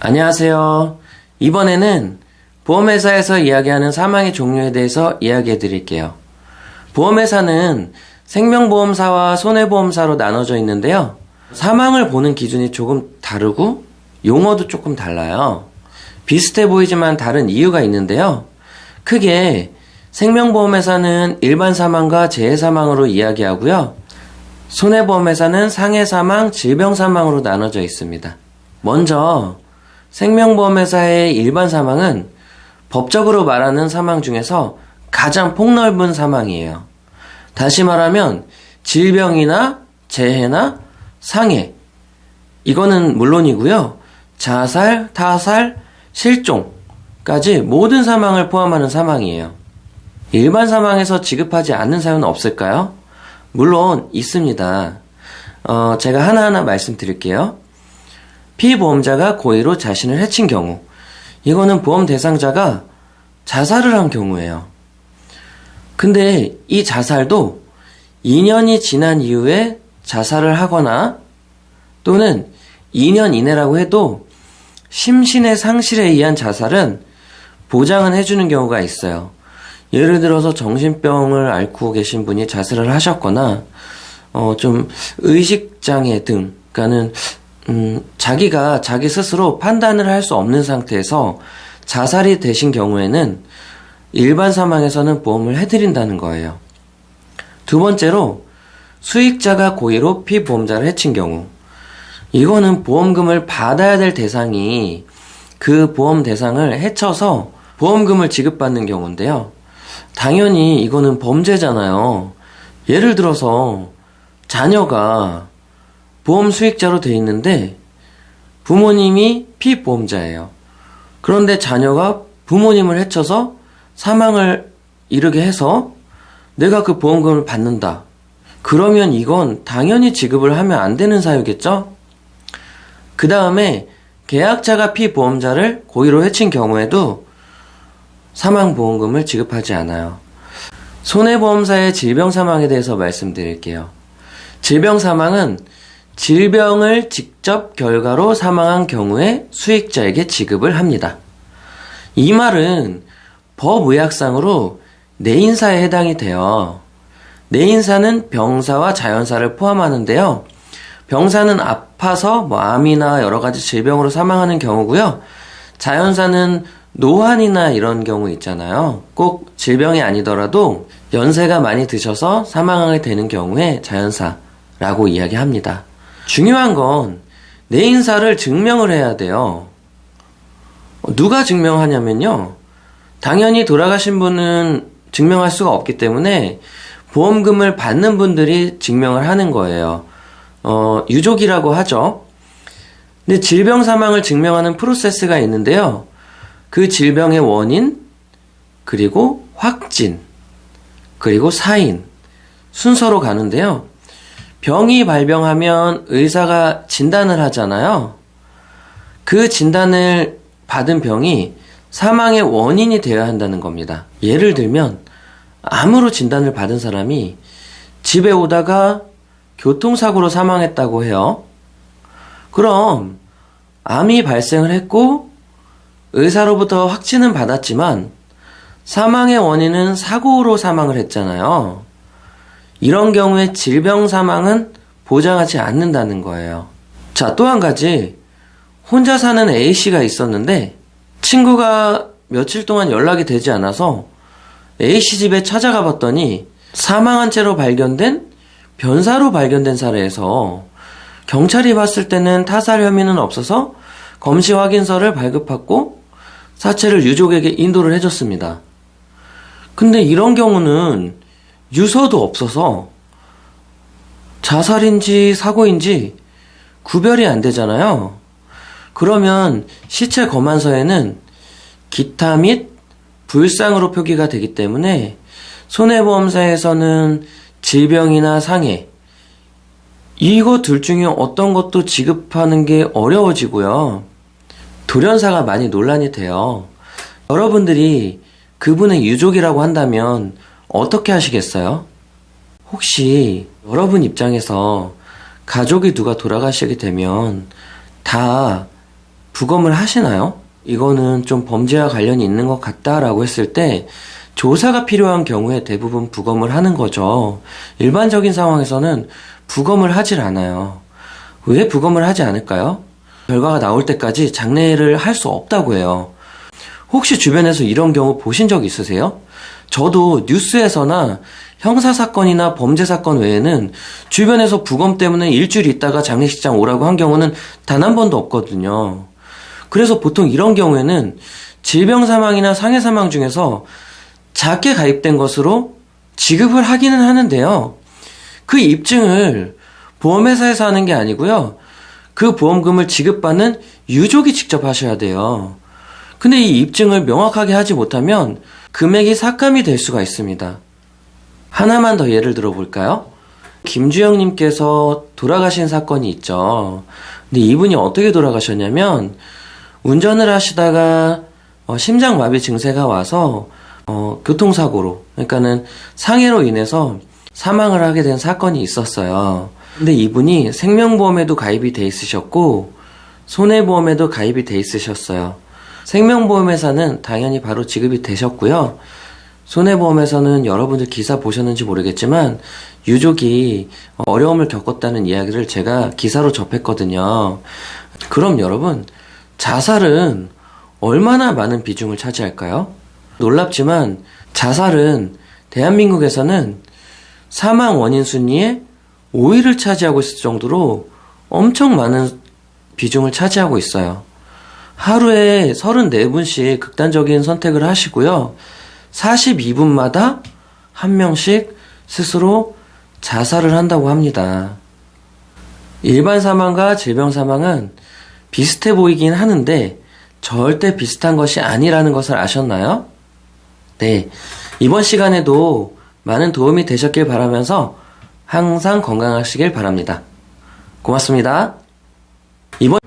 안녕하세요. 이번에는 보험회사에서 이야기하는 사망의 종류에 대해서 이야기해 드릴게요. 보험회사는 생명보험사와 손해보험사로 나눠져 있는데요. 사망을 보는 기준이 조금 다르고 용어도 조금 달라요. 비슷해 보이지만 다른 이유가 있는데요. 크게 생명보험회사는 일반 사망과 재해 사망으로 이야기하고요. 손해보험회사는 상해 사망, 질병 사망으로 나눠져 있습니다. 먼저 생명보험회사의 일반 사망은 법적으로 말하는 사망 중에서 가장 폭넓은 사망이에요. 다시 말하면 질병이나 재해나 상해, 이거는 물론이고요. 자살, 타살, 실종까지 모든 사망을 포함하는 사망이에요. 일반 사망에서 지급하지 않는 사유는 없을까요? 물론 있습니다. 제가 하나하나 말씀드릴게요. 피보험자가 고의로 자신을 해친 경우, 이거는 보험 대상자가 자살을 한 경우예요. 근데 이 자살도 2년이 지난 이후에 자살을 하거나 또는 2년 이내라고 해도 심신의 상실에 의한 자살은 보장은 해주는 경우가 있어요. 예를 들어서 정신병을 앓고 계신 분이 자살을 하셨거나 좀 의식장애 등, 그러니까는 자기가 자기 스스로 판단을 할 수 없는 상태에서 자살이 되신 경우에는 일반 사망에서는 보험을 해드린다는 거예요. 두 번째로 수익자가 고의로 피보험자를 해친 경우, 이거는 보험금을 받아야 될 대상이 그 보험 대상을 해쳐서 보험금을 지급받는 경우인데요. 당연히 이거는 범죄잖아요. 예를 들어서 자녀가 보험 수익자로 돼 있는데 부모님이 피보험자예요. 그런데 자녀가 부모님을 해쳐서 사망을 이르게 해서 내가 그 보험금을 받는다. 그러면 이건 당연히 지급을 하면 안 되는 사유겠죠? 그 다음에 계약자가 피보험자를 고의로 해친 경우에도 사망보험금을 지급하지 않아요. 손해보험사의 질병사망에 대해서 말씀드릴게요. 질병사망은 질병을 직접 결과로 사망한 경우에 수익자에게 지급을 합니다. 이 말은 법의학상으로 내인사에 해당이 돼요. 내인사는 병사와 자연사를 포함하는데요. 병사는 아파서 암이나 여러 가지 질병으로 사망하는 경우고요. 자연사는 노환이나 이런 경우 있잖아요. 꼭 질병이 아니더라도 연세가 많이 드셔서 사망하게 되는 경우에 자연사라고 이야기합니다. 중요한 건 내인사를 증명을 해야 돼요. 누가 증명하냐면요. 당연히 돌아가신 분은 증명할 수가 없기 때문에 보험금을 받는 분들이 증명을 하는 거예요. 유족이라고 하죠. 근데 질병 사망을 증명하는 프로세스가 있는데요. 그 질병의 원인, 그리고 확진, 그리고 사인, 순서로 가는데요. 병이 발병하면 의사가 진단을 하잖아요. 그 진단을 받은 병이 사망의 원인이 되어야 한다는 겁니다. 예를 들면 암으로 진단을 받은 사람이 집에 오다가 교통사고로 사망했다고 해요. 그럼 암이 발생을 했고 의사로부터 확진은 받았지만 사망의 원인은 사고로 사망을 했잖아요. 이런 경우에 질병 사망은 보장하지 않는다는 거예요. 자, 또 한 가지. 혼자 사는 A씨가 있었는데 친구가 며칠 동안 연락이 되지 않아서 A씨 집에 찾아가 봤더니 사망한 채로 발견된 변사로 발견된 사례에서 경찰이 봤을 때는 타살 혐의는 없어서 검시 확인서를 발급받고 사체를 유족에게 인도를 해줬습니다. 근데 이런 경우는 유서도 없어서 자살인지 사고인지 구별이 안 되잖아요. 그러면 시체 검안서에는 기타 및 불상으로 표기가 되기 때문에 손해보험사에서는 질병이나 상해, 이거 둘 중에 어떤 것도 지급하는 게 어려워지고요. 돌연사가 많이 논란이 돼요. 여러분들이 그분의 유족이라고 한다면 어떻게 하시겠어요? 혹시 여러분 입장에서 가족이 누가 돌아가시게 되면 다 부검을 하시나요? 이거는 좀 범죄와 관련이 있는 것 같다라고 했을 때 조사가 필요한 경우에 대부분 부검을 하는 거죠. 일반적인 상황에서는 부검을 하질 않아요. 왜 부검을 하지 않을까요? 결과가 나올 때까지 장례를 할 수 없다고 해요. 혹시 주변에서 이런 경우 보신 적 있으세요? 저도 뉴스에서나 형사사건이나 범죄사건 외에는 주변에서 부검 때문에 일주일 있다가 장례식장 오라고 한 경우는 단 한 번도 없거든요. 그래서 보통 이런 경우에는 질병사망이나 상해사망 중에서 작게 가입된 것으로 지급을 하기는 하는데요. 그 입증을 보험회사에서 하는 게 아니고요. 그 보험금을 지급받는 유족이 직접 하셔야 돼요. 근데 이 입증을 명확하게 하지 못하면 금액이 삭감이 될 수가 있습니다. 하나만 더 예를 들어볼까요? 김주영님께서 돌아가신 사건이 있죠. 근데 이분이 어떻게 돌아가셨냐면 운전을 하시다가 심장마비 증세가 와서 교통사고로, 그러니까는 상해로 인해서 사망을 하게 된 사건이 있었어요. 근데 이분이 생명보험에도 가입이 돼 있으셨고 손해보험에도 가입이 돼 있으셨어요. 생명보험회사는 당연히 바로 지급이 되셨고요. 손해보험에서는 여러분들 기사 보셨는지 모르겠지만 유족이 어려움을 겪었다는 이야기를 제가 기사로 접했거든요. 그럼 여러분, 자살은 얼마나 많은 비중을 차지할까요? 놀랍지만 자살은 대한민국에서는 사망 원인 순위에 5위를 차지하고 있을 정도로 엄청 많은 비중을 차지하고 있어요. 하루에 34분씩 극단적인 선택을 하시고요. 42분마다 한 명씩 스스로 자살을 한다고 합니다. 일반 사망과 질병 사망은 비슷해 보이긴 하는데 절대 비슷한 것이 아니라는 것을 아셨나요? 네, 이번 시간에도 많은 도움이 되셨길 바라면서 항상 건강하시길 바랍니다. 고맙습니다. 이번